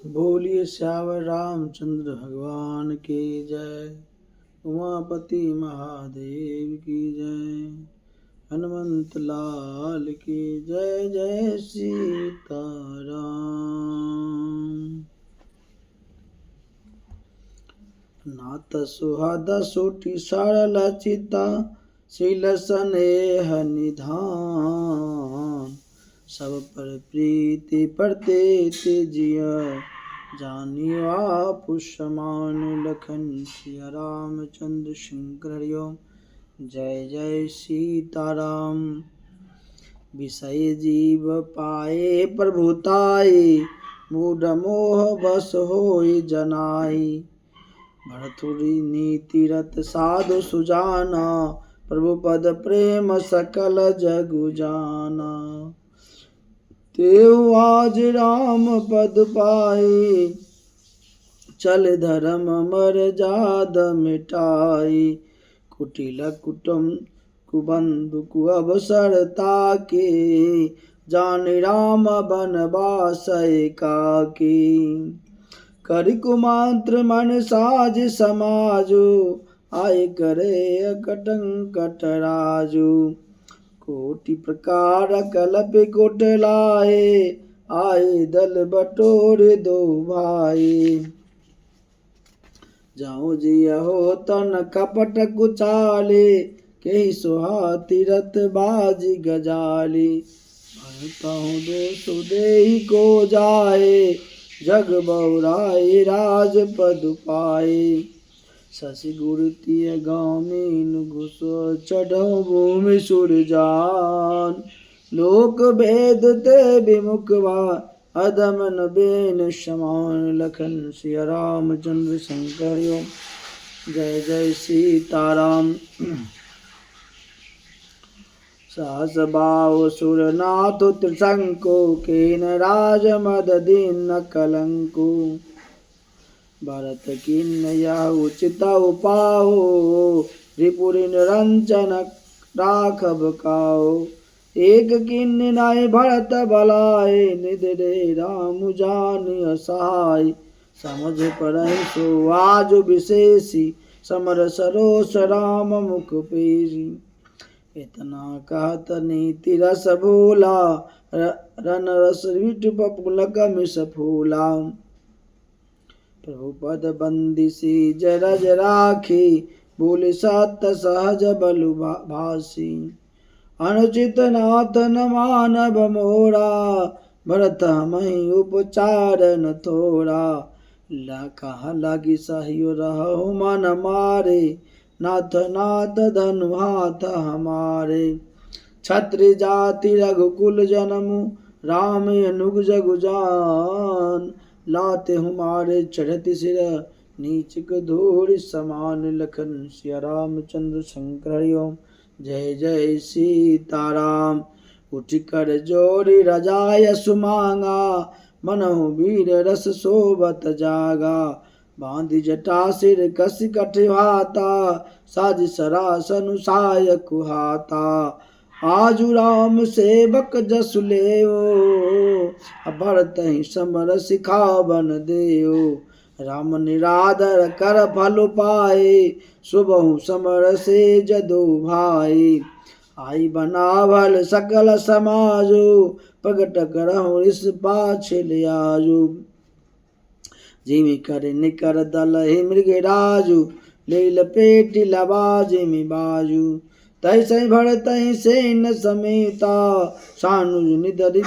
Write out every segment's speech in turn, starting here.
बोलिए श्यावर रामचंद्र भगवान की जय। उमापति महादेव की जय। हनुमंत लाल की जय। जय सीताराम। नाथ सुहद सुटी सरल चिता शील स्नेह निधान। सब पर प्रीति प्रतीत जिया जानियो आप समान। लखन सिया रामचंद्र शंकर हरिओम। जय जय सीताराम। विषय जीव पाए प्रभुताई मूढ़ मोह बस होई जनाई। भरथुरी नीति रत साधु सुजाना प्रभु पद प्रेम सकल जगु जाना। तेउ आज राम पद पाए चल धर्म मर्याद मिटाई। कुटिल कुटुम कुबंधु कुअवसर ताके जानि राम बनवास एकाकी। करि कुमात्र मन साज समाजु आय करे अकटंकट राजु। कोटि प्रकार कलप कुट लाए आए दल बटोर दो भाई। जाऊं जिया हो तन कपट कुचाले के सुहाती रत बाज गजाली। भरताहूँ दो सुदेही को जाए जग बौराई राजपद पाए। शशि गुरु तिय गाँव मीन घुसो चढ़ो भूमि सुरजान। लोक भेद ते विमुख वा अदमन बेन समान। लखन सिया रामचंद्र शंकर ओम। जय जय सीताराम। सहस भाव सुरनाथ त्रिशंकु कीन राज मद दीन कलंकु। भरत किन्न यह उचित उपाहो रिपुरि निरंजन राघव काओ। एक किन्न नाय भरत बलाए निधरे राम जानिय सहाय। समझ परहि सो आज विशेषी समर सरोस राम मुख पेशी। इतना कहत नीति रस भूला रन रस विट पुलक मिस फूला। प्रभु पद बंदिसी जरज राखी बोले सत सहज बलु भासी। अनुचित नाथ न मानव मोरा भरत हमहि उपचार न थोरा। कहा लगी सहियो रहो मन मारे नाथ नाथ धनु हाथ हमारे। छत्र जाति रघुकुल जनमु राम अनुग जगु जान। लाते हमारे चढ़ति सिर नीच धूर समान। लखन सिया रामचंद्र शंकर हरिओम। जय जय सीताराम। उठ कर जोड़ी रजाय सुमांगा मनहु वीर रस सोबत जागा। बांधि जटा सिर कस कठवाता साज सरासन साय कुहाता। आजु राम सेवक जसु लेओ भरत ही समर सिखावन देओ। राम निरादर कर फल पाए सुबहु समर से जदो भाई। आई बनावल सकल समाजो प्रगट करहु इस पाछिल आजु। जिमि कर निकर दल ही मृग राजु ले लपेट लबाजिमि बाजु। तैसे भरतहि सेन समेता सानुज निदरि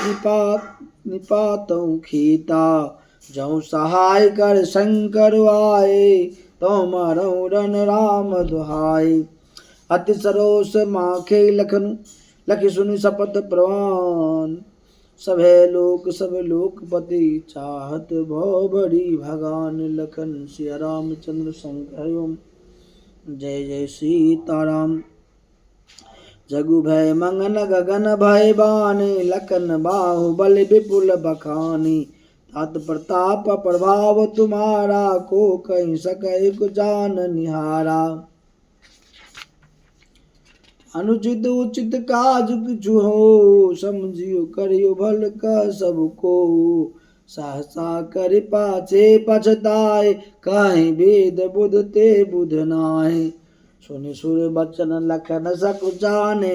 निपातौ खीता। जौ सहाय कर शंकर आए तो मारौ रन राम दुहाई। अति सरोस माखे लखनु लखि सुनि सपथ प्रवान। सभे लोक सब लोकपति चाहत भव बड़ी भगान। लखन सिया रामचंद्र शंकर ओम। जय जय सीताराम। जगु भय मंगन गगन भय बानी लखन बाहुबल विपुल बखानी। तात प्रताप प्रभाव तुम्हारा को कहीं सकै जान निहारा। अनुचित उचित काज किछु हो समझियो करियो भल का सबको। सहसा कर पाछे पछताए, काहे वेद बुध ते बुध नाहि। सुनि सुर बचन लखन सकुचाने,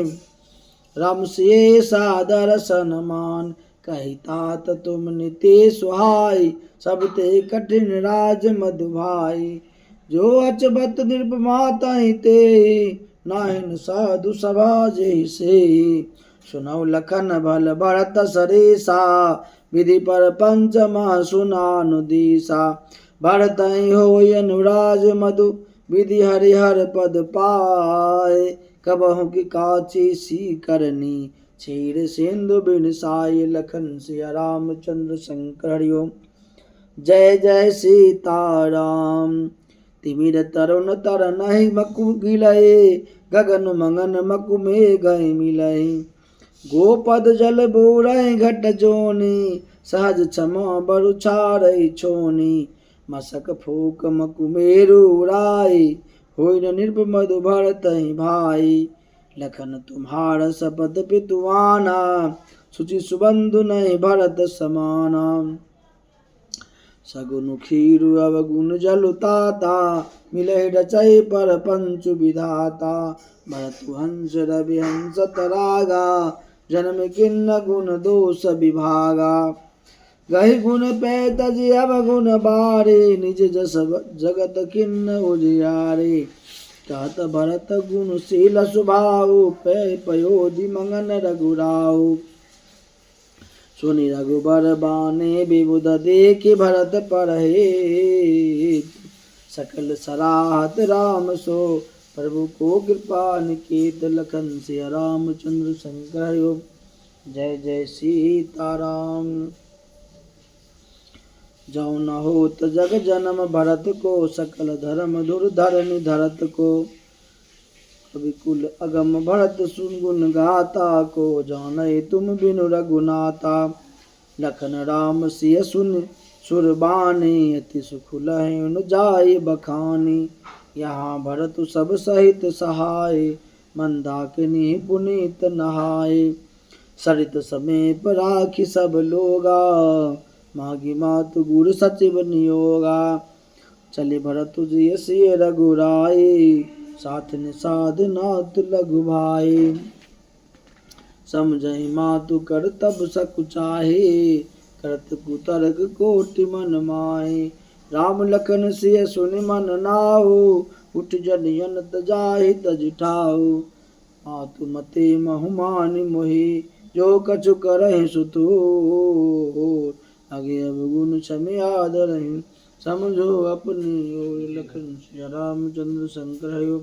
राम से सादर सनमान। कही तात तुम निते सुहाई, सब ते कठिन राज मधुभाई। जो अचबत निर्पमा तहि ते, नाहिन साधु सभा जैसे। सुनौ लखन भल भरत सरेसा, विधि पर पंचमा सुनानुदीसा। भरत होय अनुराज मधु, विधि हरिहर पद पाए। कबहु की काची सी करनी, क्षीर सिंधु बिन साई। लखन सिया रामचंद्र शंकर हरि ओम। जय जय सीताराम। तिमिर तरुण तरनहि मकु गिलय, गगन मंगन मकु मेघ मिलय। गोपद जल बोरहि घट जोनि, सहज क्षमा बरु छाड़ै छोनि। मसक फूक मकु मेरु उड़ाई, होय न निर्भ मधु भरतहि भाई। लखन तुम्हार सपथ पितुआना, सुचि सुबंधु नहीं भरत समाना। सगुन खीरु अवगुण जलु ताता, मिलहि रचै पर पंचु विधाता। भरतु हंस रवि हंस तरागा, जन्म किन्न गुण दोष विभागा। गहि गुण पै तजि अवगुण बारे, निज जस जगत किन्न उजियारे। कहत भरत गुणशील स्वभाव, पै पयोधि मंगन रघुराऊ। सुनि रघुबर बाने विबुध देखि, भरत परहे सकल सराहत राम सो। प्रभु को कृपा निकेत, लखन सिया रामचंद्र शंकर हरि ओम। जय जय सीताराम। जौ न होत जग जन्म भरत को, सकल धर्म धुर धरनि धरत को। कविकुल अगम भरत सुन गुण गाता को, जानै तुम बिनु रघुनाथा। लखन राम सिय सुन सुर बानी, अति सुख लहै न जाय बखानी। यहाँ भरत सब सहित सहाय, मंदाकिनी पुनीत नहाय। सरित समीप राखी सब लोगा, मागी मातु गुर सचिव नियोगा। चले भरत जिय सिय रघुराई, साथ निषाद नाथ लघु भाई। समझहि मातु कर तब सकुचाहे, करत कुतर्क कोटि मन माहे। राम लखन सिय सुनि मन नाहु, उठ जनियन तजाहि तज ठाहु। मातु मते महु मानि मोहि, जो कछु करहि सुतोर। आगे अवगुण क्षमे आदरहि, समझो अपनी ओर। लखन सिया रामचंद्र शंकर हरि ओम।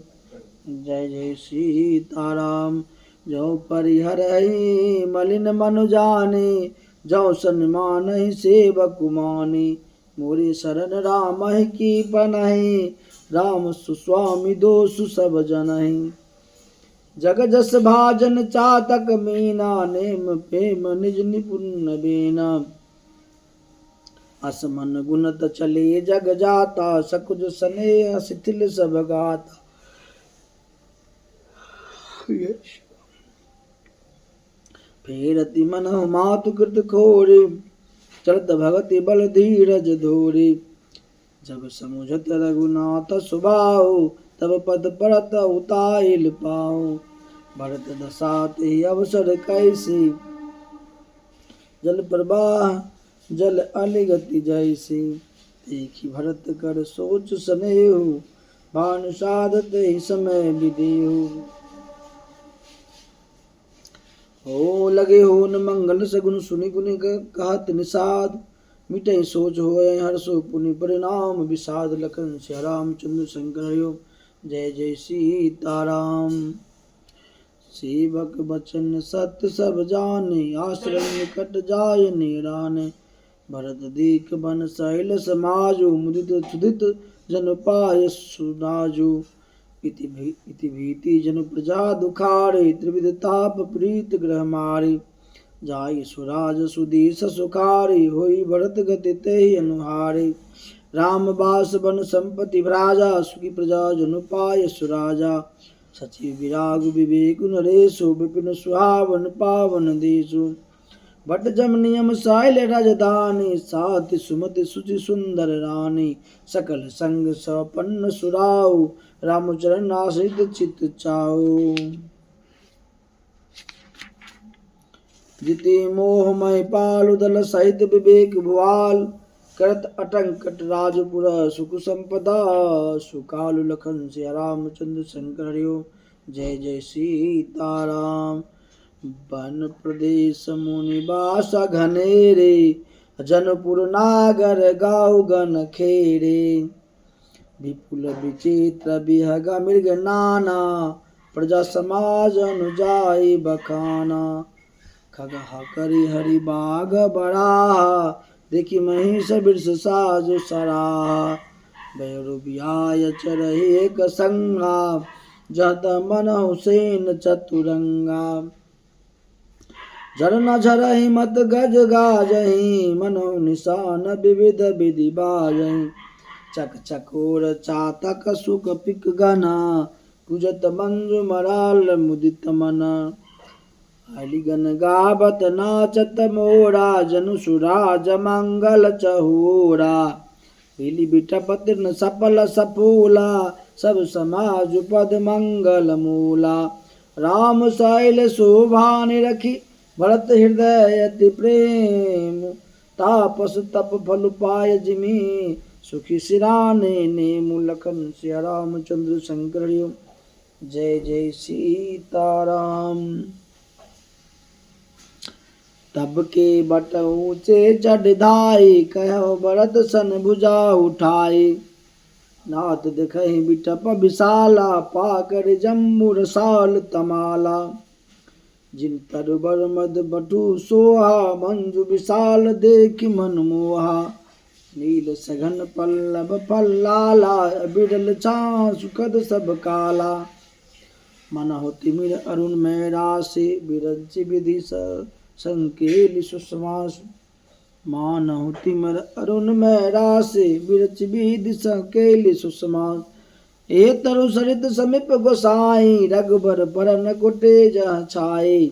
जय जय सीताराम। जो परिहरहि मलिन मनु जाने, जो सन्मानहि सेवक माने। मोरे शरण रामहि की पनहि, राम सुस्वामी दोषु सब जनहि। जग जस भाजन चातक मीना, नेम प्रेम निज निपुण बेना। असमन गुणत चले जग जाता, सकुज स्नेह शिथिल सब गाता। फेरति मनहु मातु कृत खोरे, चलत भगति बल धीरज धोरे। जब समुझत रघुनाथ सुभाऊ, तब पद परत उताइल पाऊ। भरत दशा ते अवसर कैसे, जल प्रवाह जल अलिगति जैसे। देखि भरत कर सोच स्नेहु, भानुषाद ते समय विदेहु। हो लगे हो न मंगल सगुन, सुनि गुनि कहत निषाद। मिटै सोच होय हर्षो पुनि, परिणाम विषाद। लखन सिया रामचंद्र शंकर हरि ओम। जय जय सीताराम। सेवक बचन सत्य सब जाने, आश्रम निकट जाय नेराने। भरत दीख बन शैल समाजु, मुदित क्षुदित जन पाय सुनाजु। इति भीति जन प्रजा दुखारे, त्रिविध ताप प्रीत ग्रह मारे। जाई सुराज सुदीस सुखारे, होई भरत गति तेहि अनुहारे। राम बास बन संपति भ्राजा, सुखी प्रजा जन पाय सुराजा। सचिव विराग विवेक नरेशु, विपिन सुहावन पावन देशु। भट जम नियम साइल राजधानी, साति सुमति सुचि सुंदर रानी, सकल संग सपन्न सुराऊ, रामचरण आश्रित चित चाऊ। जिति मोहमय पालु दल सहित विवेक भुआल, करत अटंकट राजपुर सुख संपदा, सुकालु लखन सिया रामचंद्र शंकर हरिओ। जय जय सीताराम। वन प्रदेश मुनिवास घनेरे, जनपुर नागर गाँव गण खेरे, विपुल विचित्र विहग मृग नाना, प्रजा समाज अनुजाई बखाना, खगहा करि हरि बाग बड़ा, देखी महिष बिरस साजु सराहा, भैरु बिहाय चरहि एक संगा, जत मन हुसैन चतुरंगा, झरना झरहि मत गज गाजहि, मनो निशान विविध विधि बाजहि, चक चकोर चातक सुख पिक गना, पूजत मंजु मराल मुदित मना, अलिगन गावत नाचत मोरा, जनु सुराज मंगल चहोरा, पीली बिटपत न सफल सफूला, सब समाज पद मंगल मूला, राम साइल शोभा निरखी, भरत हृदय अति प्रेम, तापस तप फल पाय जिमि, सुखी सिराने नेमु, लखन सिया रामचंद्र शंकर हरिओ। जय जय सीताराम। तब के बट ऊंचे चढ़ धाई, कहो भरत सन भुजा उठाई, नाथ देखहि बिटप विशाला, पाकर जम्बू रसाल तमाला, जिन तरबर मद बटु सोहा, मंजु विशाल देखि मन मोहा, नील सघन पल्लव फल्लाला, बिरल छां सुखद सब काला, मन होति मिर अरुण में राशि, बिरंच विधि संकेल सुषमास, मान होति मिर अरुण में राशि, बिरच विधि संकेल सुषमास, ए तरु सरित समीप गोसाई, रघुबर बरन कुटे जह छाई,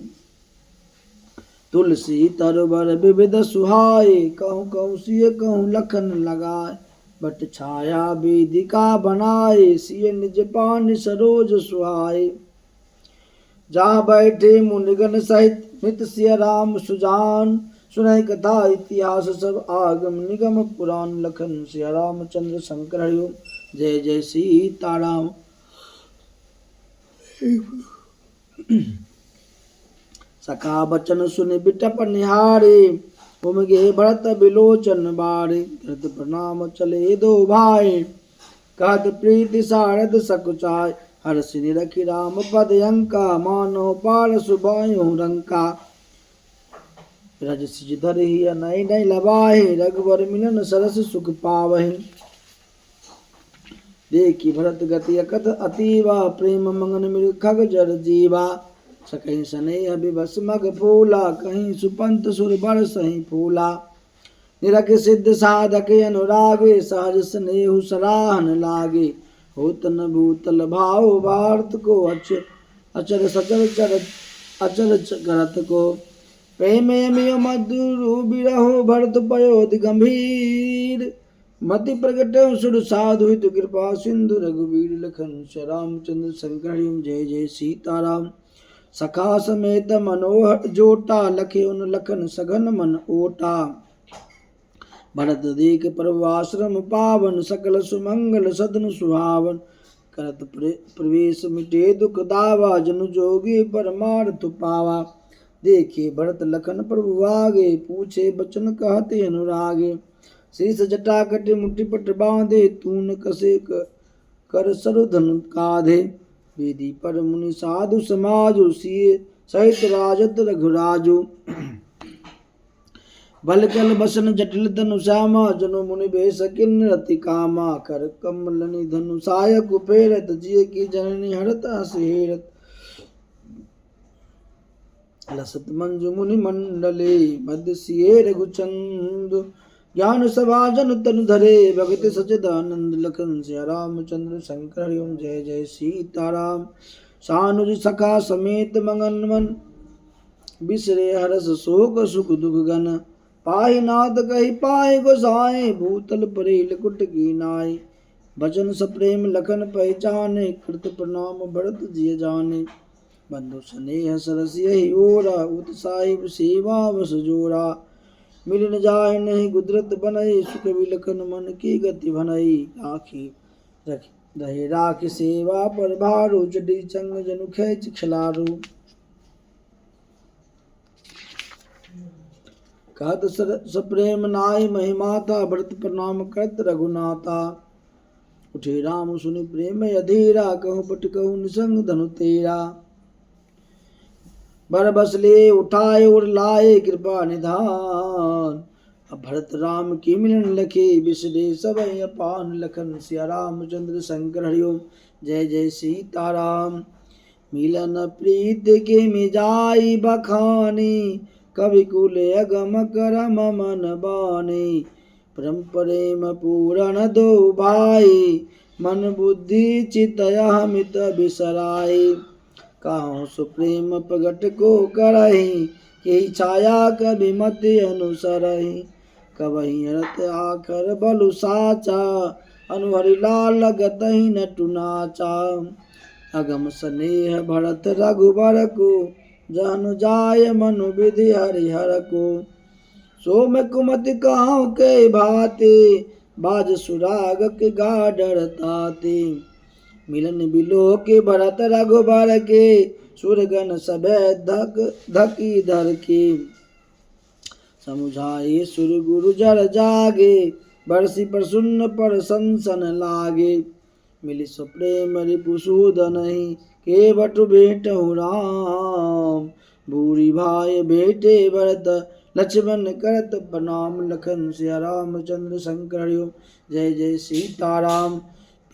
तुलसी तरबर विविध सुहाए, कहूँ कहूँ सिय कहूँ लखन लगाए, बट छाया वेदिका बनाए, सिय निज पान सरोज सुहाए, जहाँ बैठे मुनिगण सहित नित सिय राम सुजान, सुनहि कथा इतिहास सब आगम निगम पुराण, लखन सिया रामचंद्र शंकर हरिओ। जय जय सीताराम। सखा बचन सुनि बिटप निहारे, उमगे भरत बिलोचन बारे, कृत प्रणाम चले दो भाई, कहत प्रीति सारद सकुचाय, हर्षि निरखि राम पद अंका, मानो पारस बायो रंका, रज सिज धरहि अनय नय लबाहि, रघुवर मिलन सरस सुख पावहि, देखी भरत गति अकथ अतीवा, प्रेम मंगन मृग खग जर जीवा, सकहि स्नेह विवश मग फूला, कहीं सुपंत सुर बरसहि फूला, निरख सिद्ध साधक अनुरागे, सहज स्नेह सराहन लागे, होत न भूतल भाव भारत को, अचर सचर अचर करत को, प्रेम मिय मधुर बिरहो, भरत पयोधि गंभीर, मति प्रगट सुर साधु हित कृपा सिंधु, रघुवीर लखन सिया रामचंद्र शंकर हरिओम। जय जय सीताराम। सखा समेत मनोहर जोटा, लखे उन लखन सघन मन ओटा, भरत देख प्रभु आश्रम पावन, सकल सुमंगल सदन सुहावन, करत प्रवेश मिटे दुख दावा, जनु जोगी परमार्थ पावा, देखे भरत लखन प्रभु आगे, पूछे बचन कहते अनुरागे, शीस जटा कटे मुट्ठी पट बांधे, तून कसे कर सरुधन काधे, वेदी पर मुनि साधु समाजु, सिए सहित राजत रघुराजु, बलकल बसन जटिल धनु श्यामा, जनु मुनि बेश किन रति कामा, कर कमलनि धनु सायक फेरत, जिय की जननी हरत हसेरत, लसत मंजु मुनि मंडले, मध्य सिए रघुचंद, ज्ञान सभाजन तनु धरे, भगति सचिदानंद, लखन सिया रामचंद्र शंकर हरिओम। जय जय सीताराम। सानुज सखा समेत मंगन मन, बिसरे हरस शोक सुख दुख गन, पाहि नाथ कहि पाहि गोसाई, भूतल परेल कुट की नाई। भजन सप्रेम लखन पहचाने, कृत प्रणाम भरत जिय जाने। बंधु स्नेह सरस यही ओरा, उत्साहिब सेवा बस जोरा। मिल न जाय नहीं गुदरत बनई, सुख विलखन मन की गति भनई। आखी रहे राख सेवा पर भारू, चढ़ी चंग जनु खेच खिलारू। कहत सप्रेम नाय महिमाता, भरत प्रणाम करत रघुनाथा। उठे राम सुनि प्रेम अधीरा, कहूँ पट कहूँ निसंग धनु तेरा। बर बस ले उठाए और लाए कृपा निधान, अब भरत राम की मिलन लखे, बिसरे सब अपान। लखन सिया रामचंद्र शंकर हरिओम, जय जय सीताराम। मिलन प्रीत के मिजाई बखानी, कवि कुल अगम करम मन बानी। परम प्रेम पूरण दो भाई, मन बुद्धि चित अमित बिसराई। काहू सुप्रेम प्रगट को करही, के छाया कवि मत अनुसरही। कवही रत आखर बलु साचा, अनुहरि लाल लगतहि नटु नाचा। अगम स्नेह भरत रघुबर को, जहनु जाय मनु विधि हरिहर को। सोम कुमति काहू के भाते, बाज सुराग के गाडर ताते। मिलन बिलो के भरत रघुबर के, सुरगन सबे धक धकी धर के। समुझाए सुर गुरु जर जागे, बरसी प्रसन्न पर संसन लागे। मिली सुप्रेम रिपुसूदनहि, के बटु भेटहु राम। भूरि भाई भेटे भरत लक्ष्मण करत प्रणाम। लखन सिया रामचंद्र शंकर हरिओम, जय जय सीताराम।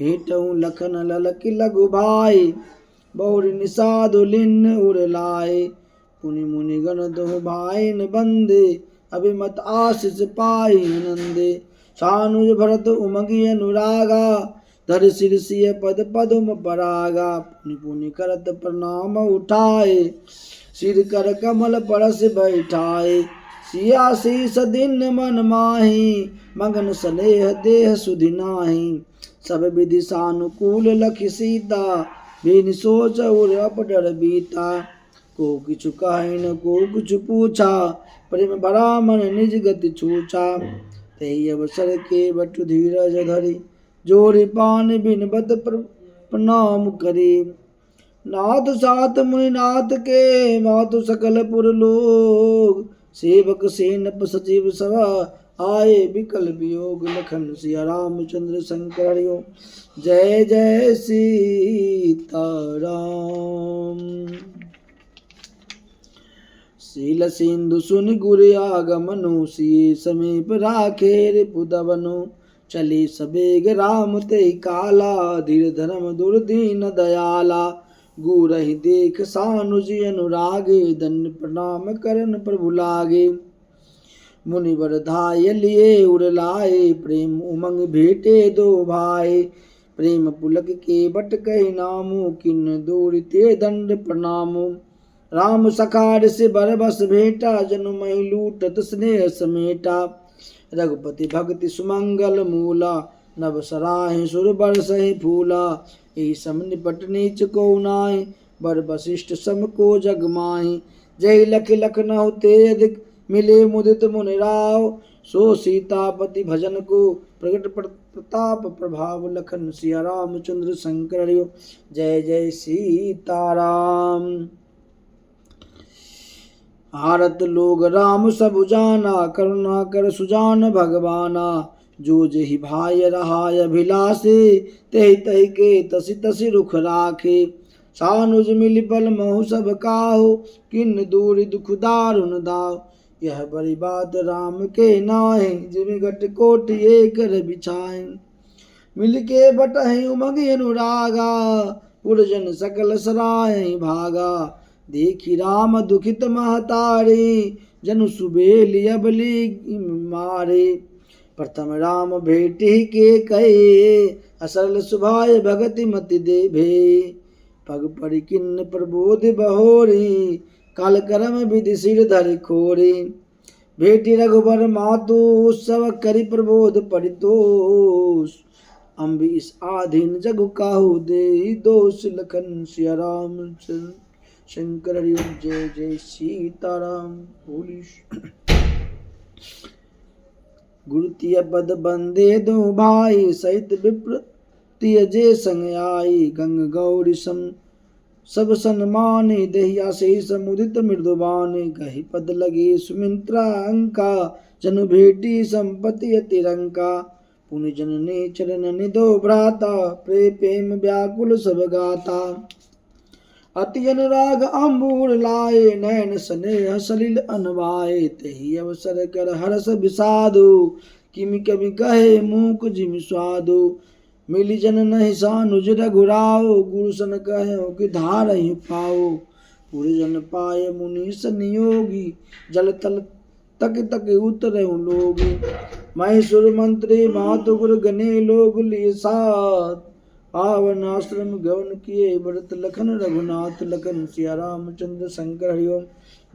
भेटहु लखन ललकी लघु भाई, बहुरि निषादु लिन्न उर लाए। पुनि मुनि गण दोह भाईन बंदे, अभिमत आशीष पाई नंदे। सानुज भरत उमगी अनुरागा, धर सिर सिय पद पदुम परागा। पुनि पुनि करत प्रणाम उठाए, सिर कर कमल परस बैठाए। सिया शीस दिन मन माही, मगन स्नेह देह सुधि नाही। सब विधि सानुकूल लखि सीता, बिन सोच उर अपडर बीता। को किछु कहे न को किछु पूछा, प्रेम भरा मन निज गति छूछा। तहि अवसर के बटु धीरज धरी, जोरि पान बिनबत प्रणाम करी। नाथ साथ मुनि नाथ के, मातु सकल पुर लोग। सेवक सेनप सचिव सभा, आए विकल वियोग। लखन सिया रामचंद्र शंकर हरिओम, जय जय सीताराम। शील सिंधु सुनि गुर आगमनु, सिए समीप राखे रिपुदवनु। चले सबेग राम ते काला, धीर धर्म दुर्दीन दयाला। गुरहि देख सानुज अनुरागे, दंड प्रणाम करन प्रभु लागे। मुनिवर धाय लिए उर लाए, प्रेम उमंग भेटे दो भाई। प्रेम पुलक के बट कहि नामु, किन दूरि ते दंड प्रणामु। राम सखार से बर बस भेटा, जनु महि लूटत स्नेह समेटा। रघुपति भक्ति सुमंगल मूला, नभ सराहि सुर बरसहि फूला। एहि सम निपट नीच को नाहि, बर वशिष्ठ सम को जग माहि। जय लख लखनऊ ते अधिक, मिले मुदित मुनि राव। सो सीतापति भजन को, प्रगट प्रताप प्रभाव। लखन सिया रामचंद्र शंकर हरिओम, जय जय सीताराम। भारत लोग राम सब जाना, करुणा कर सुजान भगवाना। जो जहि भाई रहाय अभिलाषे, तहि तहि के तसि तसि रुख राखे। सानुज मिलि बल महु सब काहू, किन दूरि दुख दारुन दाव। यह बड़ी बात राम के नाहि, जिमि घट कोटि एक बिछाए। मिल के बटहि उमंग अनुरागा, पुरजन सकल सराहि भागा। देखी राम दुखित महतारी, जनु सुबेली अबली मारे। प्रथम राम भेटी के कहे, असरल सुभाय भगति मति दे भे। पग परि किन्न प्रबोध बहोरी, काल करम विधि सिर धरि खोरे भेटी रघुबर मातु सब करि प्रबोध परितोष अम्बीस आधीन जग काहू दे दोष लखन सिया राम शंकर हरि ओम। जय जय सीताराम। बोली गुरु तिय पद बंदे दो भाई सहित विप्र तिय जे संग आई गंग गौरी सम सब सन्माने दहिया से समुदित मृदुबाने कही पद लगे सुमित्रा अंका जनु भेटी संपति तिरंका पुण्य जनने चरण निधो भ्राता प्रेम व्याकुल सब गाता अति अनुराग अंबूर लाए नैन स्नेह सलिल अनवाए तही अवसर कर हरस विषादु किमि कवि कहे मूक जिमि स्वादु मिली जन नहीं सानुज रघुराओ गुरु सन कहो कि धार ही पाओ पूरे जन पाए मुनीस नियोगी जल तल तक तक उतरे लोगी महेश्वर मंत्री मातु गुरु गने लोग लिए साथ पावन आश्रम गवन किए भरत लखन रघुनाथ लखन सिया रामचंद्र शंकर हरि ओम।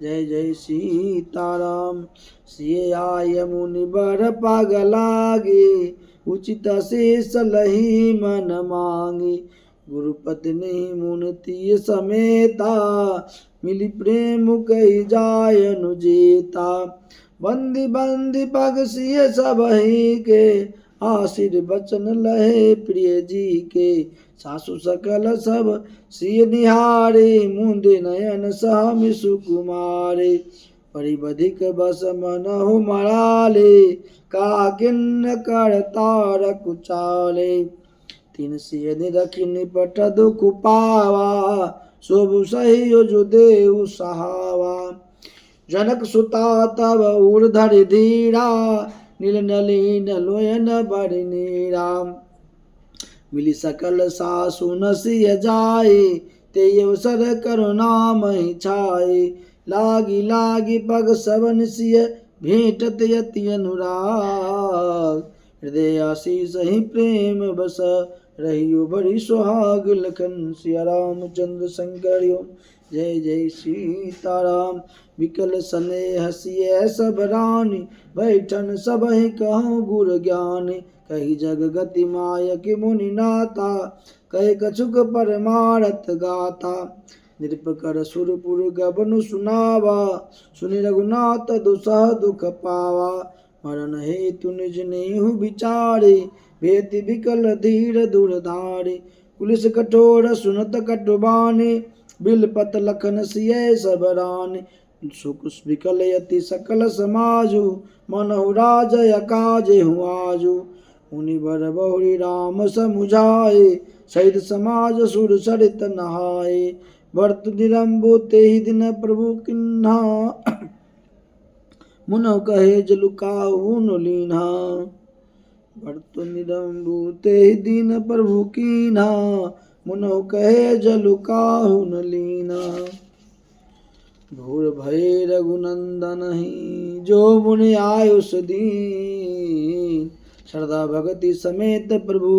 जय जय सीताराम। सिय आय मुनि बर पाग लागे उचित शेष लही मन मांगी गुरु पत्नी मुनति समेता मिली प्रेम कही जाय अनुजेता बंदी बंदी पग सिय सबही के आशीर बचन लहे प्रिय जी के सासु सकल सब सिय निहारे मुंदे नयन सहमि सुकुमारे परिबधिक बस मनहु मराले का किन्न कर तार कुचाले तीन सिय निरखि निपट दुख पावा शोभु सही जो देव सहावा जनक सुता तब उर्धर धीरा नील नलीन लोयन बड़ि नीरा मिली सकल सासु नसिय जाए ते अवसर करुणाम ही छाए लागी लागी पग सबन सिय भेंटत यति अनुराग हृदय आशीष ही प्रेम बस रहियो बड़ी सुहाग लखन सिया रामचंद्र शंकर ओम। जय जय सीताराम। विकल स्नेह सिय सब रानी बैठन सब ही कहूँ गुर ज्ञानी कही जग गति मायक मुनि नाता कहे कछुक परमारथ गाता नृप कर सुरपुर गबनु सुनावा सुनि रघुनाथ दुसह दुख पावा मरण हेतु निज नेहु विचारे भेति विकल धीर दुर्धारे पुलिस कठोर सुनत कटुबाने बिलपत लखन सिय सब रानी सुख विकल यति सकल समाजु मनहु राज काज हुआजु मुनि बर बहुरी राम समुझाए सहित समाज सुर सरित नहाए वर्त निरंबु तेहि दिन प्रभु किन्हा मुनौ कहे जलु काहू न लीन्हा वर्त निरंबु तेहि दिन प्रभु कीन्हा मुनौ कहे जलु काहू न लीन्हा भूर भय रघुनंदन ही जो मुनि आयुष दीन श्रद्धा भगति समेत प्रभु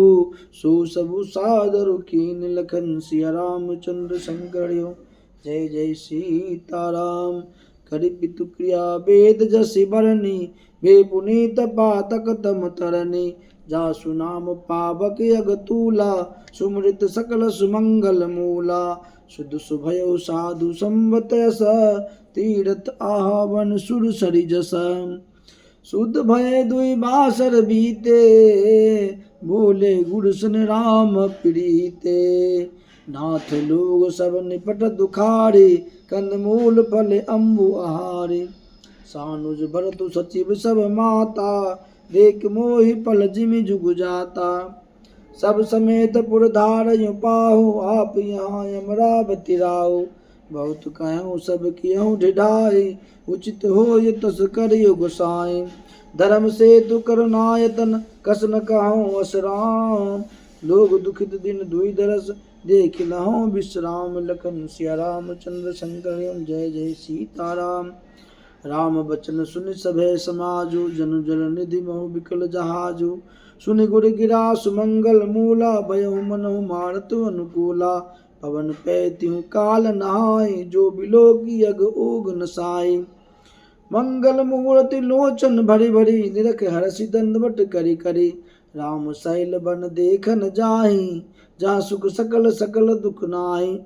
सुसबु सादरु कीन लखन सिया रामचंद्र शंकर ओम। जय जय सीताराम। करि पितु क्रिया वेद जसि बरनी वे पुनीत पातक तम तरनी जासु नाम पावक अगतूला सुमृत सकल सुमंगल मूला शुद्ध सुभय साधु संवत यस तीरथ आवन सुर सरि जस शुद्ध भय दुई बासर बीते बोले गुरु सन राम प्रीते नाथ लोग सब निपट दुखारे कंदमूल फल अम्बु आहारे सानुज भरतु सचिव सब माता देख मोहि पल जिमि जुग जाता सब समेत पुर धारयु पाहु आप यहाँ यमरावती राव बहुत कहूँ सब कियहूँ ढिढाई उचित हो ये तस करियो गोसाई धर्म सेतु करुणायतन कस न कहूँ असराम लोग दुखित दिन दुई दरस देख लहूँ विश्राम लखन सिया रामचंद्र शंकर जय जय सीताराम। राम बचन सुनि सभे समाजु जनु जल निधि महु विकल जहाजु सुनि गुर गिरा सुमंगल मूला भयउ मनहु मारतु अनुकूला पवन पे त्यों काल नहाय, जो बिलो की अग उग नसाय। मंगल मूर्ति लोचन भरी भरी, निरख हरषि दंडवट करी करी। राम शैल बन देखन जाहि, जहाँ सुख सकल सकल दुख नाहि।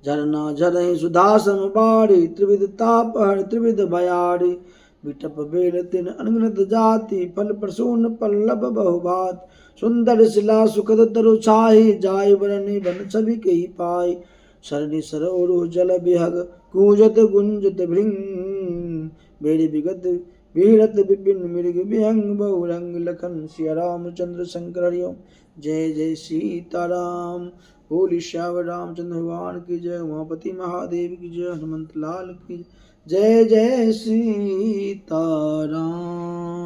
झरना झरहि सुधा सम बारी, त्रिविध ताप हर त्रिविध भयारी। विटप बेल तिन अनगिनत जाति, फल प्रसून पल्लभ बहुभात। सुंदर शिला सुखद तरु छाहि, जाय बरनि बन छवि कही पाई। सरनि सरोरु जल बिहग, कूजत गुंजत भृंग। बेरि विगत बीरत विपिन मृग विहंग, बहुरंग लखन सिया रामचंद्र शंकर हरि ओम। जय जय सीताराम। बोली श्यावर रामचंद्र भगवान की जय। उमापति महादेव की जय। हनुमंत लाल की जय। जय जय सीताराम।